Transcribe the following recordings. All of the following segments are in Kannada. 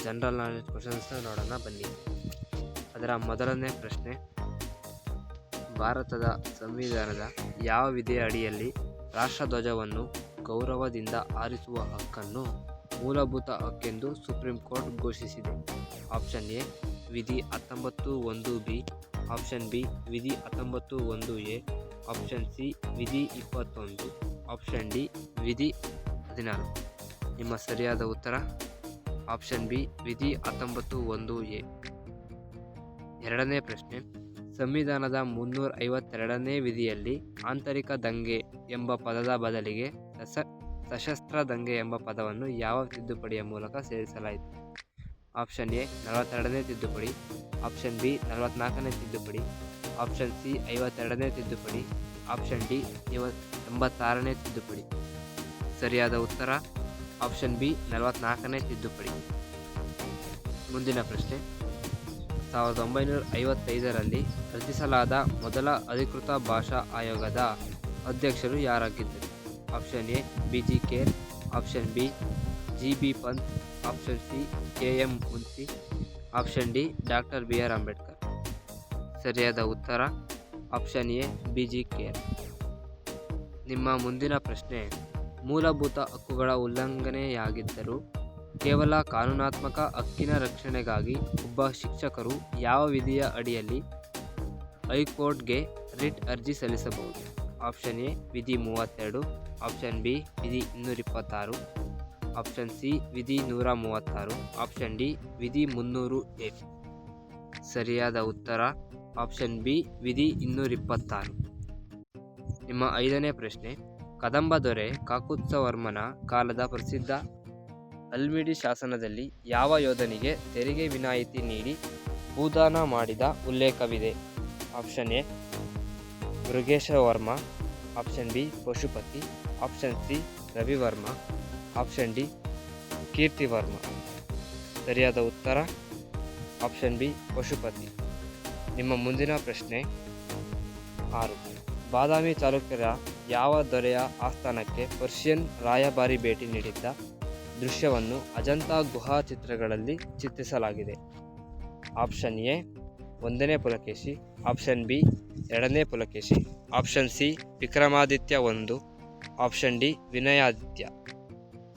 ಜನರಲ್ ನಾಲೆಡ್ಜ್ ಕ್ವಶನ್ಸ್ನ ನೋಡೋಣ ಬನ್ನಿ. ಅದರ ಮೊದಲನೇ ಪ್ರಶ್ನೆ, ಭಾರತದ ಸಂವಿಧಾನದ ಯಾವ ವಿಧಿಯ ಅಡಿಯಲ್ಲಿ ರಾಷ್ಟ್ರಧ್ವಜವನ್ನು ಗೌರವದಿಂದ ಹಾರಿಸುವ ಹಕ್ಕನ್ನು ಮೂಲಭೂತ ಹಕ್ಕೆಂದು ಸುಪ್ರೀಂ ಕೋರ್ಟ್ ಘೋಷಿಸಿದೆ? ಆಪ್ಷನ್ ಎ ವಿಧಿ 19(1)(b), ಆಪ್ಷನ್ ಬಿ ವಿಧಿ 19(1)(a), ಆಪ್ಷನ್ ಸಿ ವಿಧಿ 21, ಆಪ್ಷನ್ ಡಿ ವಿಧಿ 14. ನಿಮ್ಮ ಸರಿಯಾದ ಉತ್ತರ ಆಪ್ಷನ್ ಬಿ ವಿಧಿ 19(1)(a). ಎರಡನೇ ಪ್ರಶ್ನೆ, ಸಂವಿಧಾನದ 352ನೇ ವಿಧಿಯಲ್ಲಿ ಆಂತರಿಕ ದಂಗೆ ಎಂಬ ಪದದ ಬದಲಿಗೆ ಸಶಸ್ತ್ರ ದಂಗೆ ಎಂಬ ಪದವನ್ನು ಯಾವ ತಿದ್ದುಪಡಿಯ ಮೂಲಕ ಸೇರಿಸಲಾಯಿತು? ಆಪ್ಷನ್ ಎ 42ನೇ ತಿದ್ದುಪಡಿ, ಆಪ್ಷನ್ ಬಿ 44ನೇ ತಿದ್ದುಪಡಿ, ಆಪ್ಷನ್ ಸಿ 52ನೇ ತಿದ್ದುಪಡಿ, ಆಪ್ಷನ್ ಡಿ 86ನೇ ತಿದ್ದುಪಡಿ. ಸರಿಯಾದ ಉತ್ತರ ಆಪ್ಷನ್ ಬಿ 44ನೇ ತಿದ್ದುಪಡಿ. ಮುಂದಿನ ಪ್ರಶ್ನೆ, 1955ರಲ್ಲಿ ರಚಿಸಲಾದ ಮೊದಲ ಅಧಿಕೃತ ಭಾಷಾ ಆಯೋಗದ ಅಧ್ಯಕ್ಷರು ಯಾರಾಗಿದ್ದರು? Option A B G. Kher, option B G B. Pant, option C K M. Munshi, option D doctor B R. Ambedkar. ಸರಿಯಾದ ಉತ್ತರ ಆಪ್ಷನ್ ಎ ಬಿ.ಜಿ. ಖೇರ್. ನಿಮ್ಮ ಮುಂದಿನ ಪ್ರಶ್ನೆ, ಮೂಲಭೂತ ಹಕ್ಕುಗಳ ಉಲ್ಲಂಘನೆಯಾಗಿದ್ದರೂ ಕೇವಲ ಕಾನೂನಾತ್ಮಕ ಹಕ್ಕಿನ ರಕ್ಷಣೆಗಾಗಿ ಒಬ್ಬ ಶಿಕ್ಷಕರು ಯಾವ ವಿಧಿಯ ಅಡಿಯಲ್ಲಿ ಹೈಕೋರ್ಟ್ಗೆ ರಿಟ್ ಅರ್ಜಿ ಸಲ್ಲಿಸಬಹುದು? ಆಪ್ಷನ್ ಎ ವಿಧಿ 32, ಆಪ್ಷನ್ ಬಿ ವಿಧಿ 226, ಆಪ್ಷನ್ ಸಿ ವಿಧಿ 136, ಆಪ್ಷನ್ ಡಿ ವಿಧಿ 300(a). ಸರಿಯಾದ ಉತ್ತರ ಆಪ್ಷನ್ ಬಿ ವಿಧಿ 226. ನಿಮ್ಮ ಐದನೇ ಪ್ರಶ್ನೆ, ಕದಂಬ ದೊರೆ ಕಾಕುತ್ಸ್ಥವರ್ಮನ ಕಾಲದ ಪ್ರಸಿದ್ಧ ಹಲ್ಮಿಡಿ ಶಾಸನದಲ್ಲಿ ಯಾವ ಯೋಧನಿಗೆ ತೆರಿಗೆ ವಿನಾಯಿತಿ ನೀಡಿ ಭೂದಾನ ಮಾಡಿದ ಉಲ್ಲೇಖವಿದೆ? Option A Mrigeshavarma, option B Pashupati, option C Ravivarma, option D Kirtivarma. ಸರಿಯಾದ ಉತ್ತರ ಆಪ್ಷನ್ ಬಿ ಪಶುಪತಿ. ನಿಮ್ಮ ಮುಂದಿನ ಪ್ರಶ್ನೆ 6, ಬಾದಾಮಿ ಚಾಲುಕ್ಯರ ಯಾವ ದೊರೆಯ ಆಸ್ಥಾನಕ್ಕೆ ಪರ್ಷಿಯನ್ ರಾಯಭಾರಿ ಭೇಟಿ ನೀಡಿದ್ದ ದೃಶ್ಯವನ್ನು ಅಜಂತಾ ಗುಹಾ ಚಿತ್ರಗಳಲ್ಲಿ ಚಿತ್ರಿಸಲಾಗಿದೆ? ಆಪ್ಷನ್ ಎ 1ನೇ ಪುಲಕೇಶಿ, ಆಪ್ಷನ್ ಬಿ 2ನೇ Pulakeshi, option C Vikramaditya 1, option D Vinayaditya.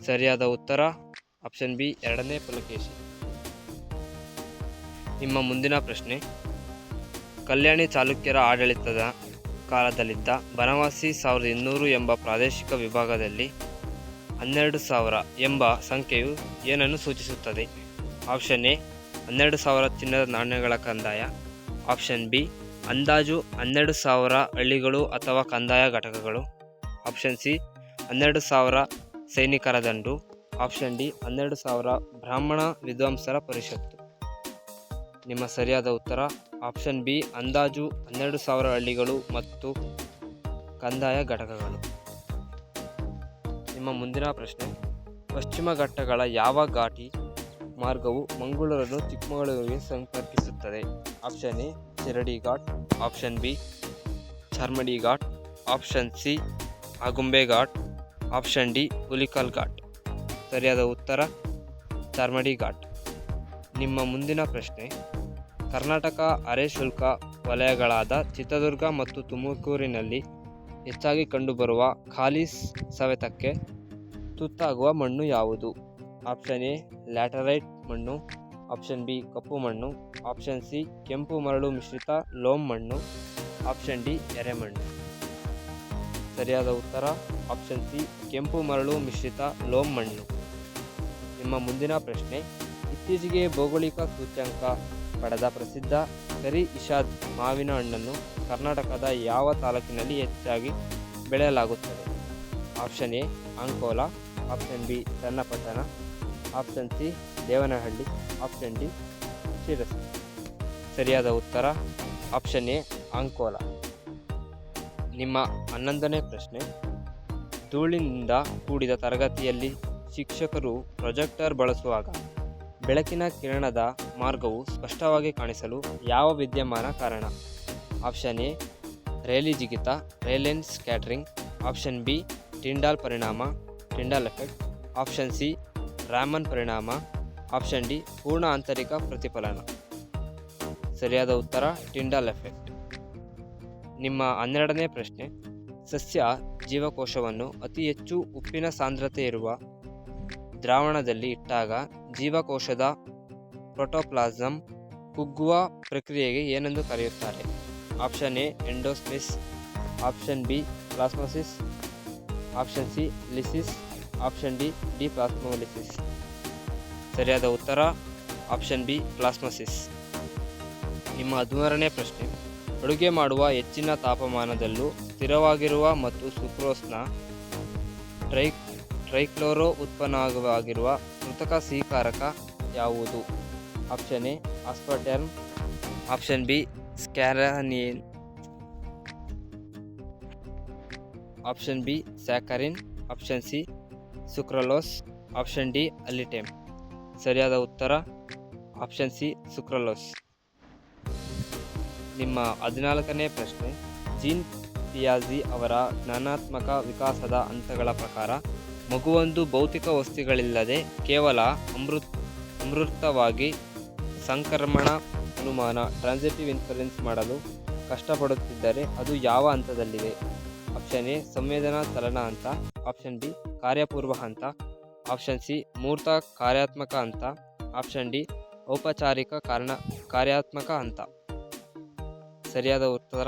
ಸರಿಯಾದ ಉತ್ತರ ಆಪ್ಷನ್ ಬಿ 2ನೇ ಪುಲಕೇಶಿ. ನಿಮ್ಮ ಮುಂದಿನ ಪ್ರಶ್ನೆ, ಕಲ್ಯಾಣಿ ಚಾಲುಕ್ಯರ ಆಡಳಿತದ ಕಾಲದಲ್ಲಿದ್ದ ಬನವಾಸಿ 1200 ಎಂಬ ಪ್ರಾದೇಶಿಕ ವಿಭಾಗದಲ್ಲಿ 12,000 ಎಂಬ ಸಂಖ್ಯೆಯು ಏನನ್ನು ಸೂಚಿಸುತ್ತದೆ? ಆಪ್ಷನ್ ಎ 12,000 ಚಿನ್ನದ ನಾಣ್ಯಗಳ ಕಂದಾಯ, ಆಪ್ಷನ್ ಬಿ ಅಂದಾಜು 12,000 ಹಳ್ಳಿಗಳು ಅಥವಾ ಕಂದಾಯ ಘಟಕಗಳು, ಆಪ್ಷನ್ ಸಿ 12,000 ಸೈನಿಕರ ದಂಡು, ಆಪ್ಷನ್ ಡಿ 12,000 ಬ್ರಾಹ್ಮಣ ವಿದ್ವಾಂಸರ ಪರಿಷತ್ತು. ನಿಮ್ಮ ಸರಿಯಾದ ಉತ್ತರ ಆಪ್ಷನ್ ಬಿ ಅಂದಾಜು 12,000 ಹಳ್ಳಿಗಳು ಮತ್ತು ಕಂದಾಯ ಘಟಕಗಳು. ನಿಮ್ಮ ಮುಂದಿನ ಪ್ರಶ್ನೆ, ಪಶ್ಚಿಮ ಘಟ್ಟಗಳ ಯಾವ ಘಾಟಿ ಮಾರ್ಗವು ಮಂಗಳೂರನ್ನು ಚಿಕ್ಕಮಗಳೂರಿಗೆ ಸಂಪರ್ಕಿಸುತ್ತದೆ? Option A Shirdi ghat, option B Charmadi ghat, option C Agumbe ghat, option D Hulikal ghat. ಸರಿಯಾದ ಉತ್ತರ ಚಾರ್ಮಡಿ ಘಾಟ್. ನಿಮ್ಮ ಮುಂದಿನ ಪ್ರಶ್ನೆ, ಕರ್ನಾಟಕ ಅರೆ ಶುಲ್ಕ ವಲಯಗಳಾದ ಚಿತ್ರದುರ್ಗ ಮತ್ತು ತುಮಕೂರಿನಲ್ಲಿ ಹೆಚ್ಚಾಗಿ ಕಂಡುಬರುವ ಖಾಲಿ ಸವೆತಕ್ಕೆ ತುತ್ತಾಗುವ ಮಣ್ಣು ಯಾವುದು? ಆಪ್ಷನ್ ಎ ಲ್ಯಾಟರೈಟ್ ಮಣ್ಣು, ಆಪ್ಷನ್ ಬಿ ಕಪ್ಪು ಮಣ್ಣು, ಆಪ್ಷನ್ ಸಿ ಕೆಂಪು ಮರಳು ಮಿಶ್ರಿತ ಲೋಮ್ ಮಣ್ಣು, ಆಪ್ಷನ್ ಡಿ ಎರೆಮಣ್ಣು. ಸರಿಯಾದ ಉತ್ತರ ಆಪ್ಷನ್ ಸಿ ಕೆಂಪು ಮರಳು ಮಿಶ್ರಿತ ಲೋಮ್ ಮಣ್ಣು. ನಿಮ್ಮ ಮುಂದಿನ ಪ್ರಶ್ನೆ, ಇತ್ತೀಚೆಗೆ ಭೌಗೋಳಿಕ ಸೂಚ್ಯಂಕ ಪಡೆದ ಪ್ರಸಿದ್ಧ ಕರಿ ಇಶಾದ್ ಮಾವಿನ ಹಣ್ಣನ್ನು ಕರ್ನಾಟಕದ ಯಾವ ತಾಲೂಕಿನಲ್ಲಿ ಹೆಚ್ಚಾಗಿ ಬೆಳೆಯಲಾಗುತ್ತದೆ? Option A Ankola, option B Channapatna, option C Devanahalli, option D Sirsi. ಸರಿಯಾದ ಉತ್ತರ ಆಪ್ಷನ್ ಎ ಅಂಕೋಲಾ. ನಿಮ್ಮ 11ನೇ ಪ್ರಶ್ನೆ, ಧೂಳಿನಿಂದ ಕೂಡಿದ ತರಗತಿಯಲ್ಲಿ ಶಿಕ್ಷಕರು ಪ್ರೊಜೆಕ್ಟರ್ ಬಳಸುವಾಗ ಬೆಳಕಿನ ಕಿರಣದ ಮಾರ್ಗವು ಸ್ಪಷ್ಟವಾಗಿ ಕಾಣಿಸಲು ಯಾವ ವಿದ್ಯಮಾನ ಕಾರಣ? ಆಪ್ಷನ್ ಎ ರೇಲಿ ಜಿಗಿತ, ರೇಲೆನ್ ಸ್ಕ್ಯಾಟರಿಂಗ್, ಆಪ್ಷನ್ ಬಿ ಟಿಂಡಾಲ್ ಪರಿಣಾಮ, Tyndall effect, option C Raman ಪರಿಣಾಮ, ಆಪ್ಷನ್ ಡಿ ಪೂರ್ಣ ಆಂತರಿಕ ಪ್ರತಿಫಲನ. ಸರಿಯಾದ ಉತ್ತರ ಟಿಂಡಾಲ್ ಎಫೆಕ್ಟ್. ನಿಮ್ಮ 12ನೇ ಪ್ರಶ್ನೆ, ಸಸ್ಯ ಜೀವಕೋಶವನ್ನು ಅತಿ ಹೆಚ್ಚು ಉಪ್ಪಿನ ಸಾಂದ್ರತೆ ಇರುವ ದ್ರಾವಣದಲ್ಲಿ ಇಟ್ಟಾಗ ಜೀವಕೋಶದ ಪ್ರೋಟೋಪ್ಲಾಸಂ ಕುಗ್ಗುವ ಪ್ರಕ್ರಿಯೆಗೆ ಏನೆಂದು ಕರೆಯುತ್ತಾರೆ? Option A endosmosis, option B plasmosis, option C lysis, option D plasmolysis. ಸರಿಯಾದ ಉತ್ತರ ಆಪ್ಷನ್ ಬಿ ಪ್ಲಾಸ್ಮೋಸಿಸ್. ನಿಮ್ಮ 13ನೇ ಪ್ರಶ್ನೆ, ಅಡುಗೆ ಮಾಡುವ ಹೆಚ್ಚಿನ ತಾಪಮಾನದಲ್ಲೂ ಸ್ಥಿರವಾಗಿರುವ ಮತ್ತು ಸುಕ್ರೋಸ್ನ ಟ್ರೈಕ್ಲೋರೋ ಉತ್ಪನ್ನವಾಗಿರುವ ಕೃತಕ ಸಿಹಿಕಾರಕ ಯಾವುದು? Option A aspartame, option B saccharin, option B saccharin, option C sucralose, option D alitame. ಸರಿಯಾದ ಉತ್ತರ ಆಪ್ಷನ್ ಸಿ ಸುಕ್ರಲೋಸ್. ನಿಮ್ಮ 14ನೇ ಪ್ರಶ್ನೆ, ಜೀನ್ ಪಿಯಾಜಿ ಅವರ ಜ್ಞಾನಾತ್ಮಕ ವಿಕಾಸದ ಹಂತಗಳ ಪ್ರಕಾರ ಮಗುವೊಂದು ಭೌತಿಕ ವಸ್ತುಗಳಿಲ್ಲದೆ ಕೇವಲ ಅಮೂರ್ತವಾಗಿ ಸಂಕ್ರಮಣ ಅನುಮಾನ ಟ್ರಾನ್ಸಿಟಿವ್ ಇನ್ಫರೆನ್ಸ್ ಮಾಡಲು ಕಷ್ಟಪಡುತ್ತಿದ್ದರೆ ಅದು ಯಾವ ಹಂತದಲ್ಲಿದೆ? ಆಪ್ಷನ್ ಎ ಸಂವೇದನಾ ಚಲನ ಹಂತ, ಆಪ್ಷನ್ ಬಿ ಕಾರ್ಯಪೂರ್ವ ಹಂತ, ಆಪ್ಷನ್ ಸಿ ಮೂರ್ತ ಕಾರ್ಯಾತ್ಮಕ ಹಂತ, ಆಪ್ಷನ್ ಡಿ ಔಪಚಾರಿಕ ಕಾರ್ಯಾತ್ಮಕ ಹಂತ. ಸರಿಯಾದ ಉತ್ತರ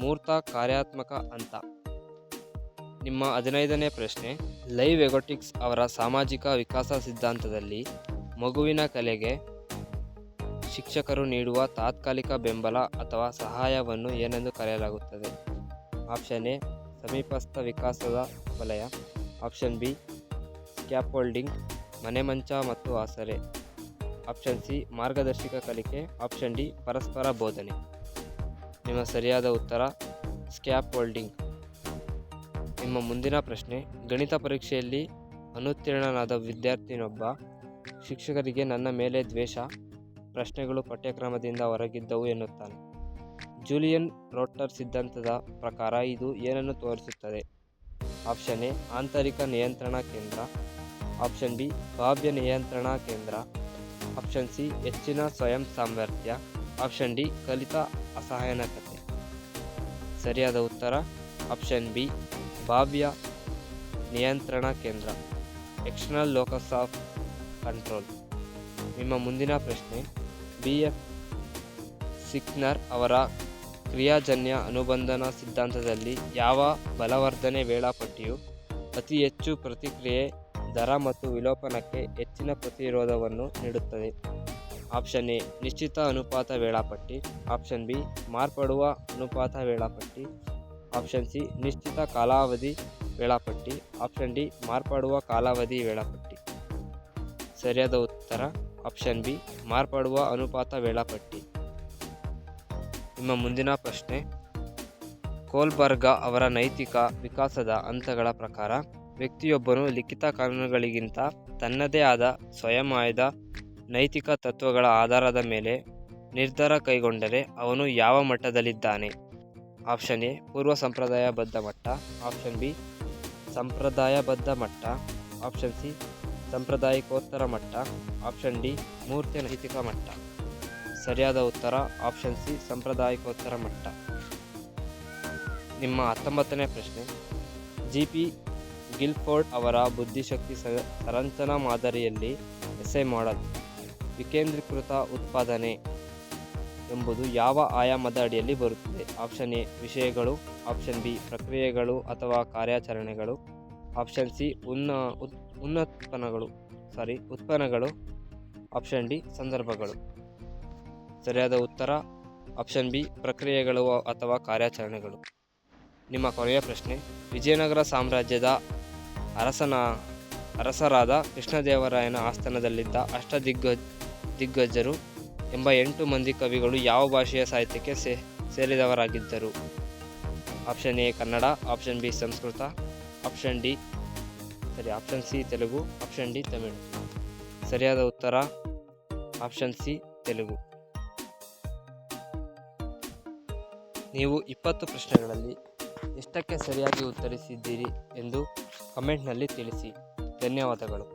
ಮೂರ್ತ ಕಾರ್ಯಾತ್ಮಕ ಹಂತ. ನಿಮ್ಮ 15ನೇ ಪ್ರಶ್ನೆ, ಲೈವ್ ಎಗೊಟಿಕ್ಸ್ ಅವರ ಸಾಮಾಜಿಕ ವಿಕಾಸ ಸಿದ್ಧಾಂತದಲ್ಲಿ ಮಗುವಿನ ಕಲೆಗೆ ಶಿಕ್ಷಕರು ನೀಡುವ ತಾತ್ಕಾಲಿಕ ಬೆಂಬಲ ಅಥವಾ ಸಹಾಯವನ್ನು ಏನೆಂದು ಕರೆಯಲಾಗುತ್ತದೆ? ಆಪ್ಷನ್ ಎ ಸಮೀಪಸ್ಥ ವಿಕಾಸದ ವಲಯ, ಆಪ್ಷನ್ ಬಿ ಸ್ಕ್ಯಾಫೋಲ್ಡಿಂಗ್, ಮನೆಮಂಚ ಮತ್ತು ಆಸರೆ, ಆಪ್ಷನ್ ಸಿ ಮಾರ್ಗದರ್ಶಕ ಕಲಿಕೆ, ಆಪ್ಷನ್ ಡಿ ಪರಸ್ಪರ ಬೋಧನೆ. ನಿಮ್ಮ ಸರಿಯಾದ ಉತ್ತರ ಸ್ಕ್ಯಾಫೋಲ್ಡಿಂಗ್. ನಿಮ್ಮ ಮುಂದಿನ ಪ್ರಶ್ನೆ, ಗಣಿತ ಪರೀಕ್ಷೆಯಲ್ಲಿ ಅನುತ್ತೀರ್ಣನಾದ ವಿದ್ಯಾರ್ಥಿನೊಬ್ಬ ಶಿಕ್ಷಕರಿಗೆ ನನ್ನ ಮೇಲೆ ದ್ವೇಷ, ಪ್ರಶ್ನೆಗಳು ಪಠ್ಯಕ್ರಮದಿಂದ ಹೊರಗಿದ್ದವು ಎನ್ನುತ್ತಾನೆ. ಜೂಲಿಯನ್ ರೋಟರ್ ಸಿದ್ಧಾಂತದ ಪ್ರಕಾರ ಇದು ಏನನ್ನು ತೋರಿಸುತ್ತದೆ? ಆಪ್ಷನ್ ಎ ಆಂತರಿಕ ನಿಯಂತ್ರಣ ಕೇಂದ್ರ, ಆಪ್ಷನ್ ಬಿ ಬಾಹ್ಯ ನಿಯಂತ್ರಣ ಕೇಂದ್ರ, ಆಪ್ಷನ್ ಸಿ ಹೆಚ್ಚಿನ ಸ್ವಯಂ ಸಾಮರ್ಥ್ಯ, ಆಪ್ಷನ್ ಡಿ ಕಲಿತ ಅಸಹಾಯಕತೆ. ಸರಿಯಾದ ಉತ್ತರ ಆಪ್ಷನ್ ಬಿ ಬಾಹ್ಯ ನಿಯಂತ್ರಣ ಕೇಂದ್ರ, ಎಕ್ಸ್ಟರ್ನಲ್ ಲೋಕಸ್ ಆಫ್ ಕಂಟ್ರೋಲ್. ನಿಮ್ಮ ಮುಂದಿನ ಪ್ರಶ್ನೆ, BF ಸಿಕ್ನರ್ ಅವರ ಕ್ರಿಯಾಜನ್ಯ ಅನುಬಂಧನ ಸಿದ್ಧಾಂತದಲ್ಲಿ ಯಾವ ಬಲವರ್ಧನೆ ವೇಳಾಪಟ್ಟಿಯು ಅತಿ ಹೆಚ್ಚು ಪ್ರತಿಕ್ರಿಯೆ ದರ ಮತ್ತು ವಿಲೋಪನಕ್ಕೆ ಹೆಚ್ಚಿನ ಪ್ರತಿರೋಧವನ್ನು ನೀಡುತ್ತದೆ? ಆಪ್ಷನ್ ಎ ನಿಶ್ಚಿತ ಅನುಪಾತ ವೇಳಾಪಟ್ಟಿ, ಆಪ್ಷನ್ ಬಿ ಮಾರ್ಪಡುವ ಅನುಪಾತ ವೇಳಾಪಟ್ಟಿ, ಆಪ್ಷನ್ ಸಿ ನಿಶ್ಚಿತ ಕಾಲಾವಧಿ ವೇಳಾಪಟ್ಟಿ, ಆಪ್ಷನ್ ಡಿ ಮಾರ್ಪಡುವ ಕಾಲಾವಧಿ ವೇಳಾಪಟ್ಟಿ. ಸರಿಯಾದ ಉತ್ತರ ಆಪ್ಷನ್ ಬಿ ಮಾರ್ಪಡುವ ಅನುಪಾತ ವೇಳಾಪಟ್ಟಿ. ನಿಮ್ಮ ಮುಂದಿನ ಪ್ರಶ್ನೆ, ಕೋಲ್ಬರ್ಗ ಅವರ ನೈತಿಕ ವಿಕಾಸದ ಹಂತಗಳ ಪ್ರಕಾರ ವ್ಯಕ್ತಿಯೊಬ್ಬನು ಲಿಖಿತ ಕಾನೂನುಗಳಿಗಿಂತ ತನ್ನದೇ ಆದ ಸ್ವಯಂ ಆಯ್ದ ನೈತಿಕ ತತ್ವಗಳ ಆಧಾರದ ಮೇಲೆ ನಿರ್ಧಾರ ಕೈಗೊಂಡರೆ ಅವನು ಯಾವ ಮಟ್ಟದಲ್ಲಿದ್ದಾನೆ? ಆಪ್ಷನ್ ಎ ಪೂರ್ವ ಸಂಪ್ರದಾಯಬದ್ಧ ಮಟ್ಟ, ಆಪ್ಷನ್ ಬಿ ಸಂಪ್ರದಾಯಬದ್ಧ ಮಟ್ಟ, ಆಪ್ಷನ್ ಸಿ ಸಾಂಪ್ರದಾಯಿಕೋತ್ತರ ಮಟ್ಟ, ಆಪ್ಷನ್ ಡಿ ಮೂರ್ತ ನೈತಿಕ ಮಟ್ಟ. ಸರಿಯಾದ ಉತ್ತರ ಆಪ್ಷನ್ ಸಿ ಸಾಂಪ್ರದಾಯಿಕೋತ್ತರ ಮಟ್ಟ. ನಿಮ್ಮ 19ನೇ ಪ್ರಶ್ನೆ, GP ಗಿಲ್ಫೋರ್ಡ್ ಅವರ ಬುದ್ಧಿಶಕ್ತಿ ಸಂರಚನಾ ಮಾದರಿಯಲ್ಲಿ ಎಸ್ಐ ಮಾಡೆಲ್ ವಿಕೇಂದ್ರೀಕೃತ ಉತ್ಪಾದನೆ ಎಂಬುದು ಯಾವ ಆಯಾಮದ ಅಡಿಯಲ್ಲಿ ಬರುತ್ತದೆ? ಆಪ್ಷನ್ ಎ ವಿಷಯಗಳು, ಆಪ್ಷನ್ ಬಿ ಪ್ರಕ್ರಿಯೆಗಳು ಅಥವಾ ಕಾರ್ಯಾಚರಣೆಗಳು, ಆಪ್ಷನ್ ಸಿ ಉತ್ಪನ್ನಗಳು, ಆಪ್ಷನ್ ಡಿ ಸಂದರ್ಭಗಳು. ಸರಿಯಾದ ಉತ್ತರ ಆಪ್ಷನ್ ಬಿ ಪ್ರಕ್ರಿಯೆಗಳು ಅಥವಾ ಕಾರ್ಯಾಚರಣೆಗಳು. ನಿಮ್ಮ ಕೊನೆಯ ಪ್ರಶ್ನೆ, ವಿಜಯನಗರ ಸಾಮ್ರಾಜ್ಯದ ಅರಸರಾದ ಕೃಷ್ಣದೇವರಾಯನ ಆಸ್ಥಾನದಲ್ಲಿದ್ದ ಅಷ್ಟದಿಗ್ಗಜರು ಎಂಬ 8 ಮಂದಿ ಕವಿಗಳು ಯಾವ ಭಾಷೆಯ ಸಾಹಿತ್ಯಕ್ಕೆ ಸೇರಿದವರಾಗಿದ್ದರು? Option A Kannada, option B Sanskrit, option C Telugu, option D Tamil. ಸರಿಯಾದ ಉತ್ತರ ಆಪ್ಷನ್ ಸಿ ತೆಲುಗು. ನೀವು 20 ಪ್ರಶ್ನೆಗಳಲ್ಲಿ ಎಷ್ಟಕ್ಕೆ ಸರಿಯಾಗಿ ಉತ್ತರಿಸಿದ್ದೀರಿ ಎಂದು ಕಮೆಂಟ್ನಲ್ಲಿ ತಿಳಿಸಿ. ಧನ್ಯವಾದಗಳು.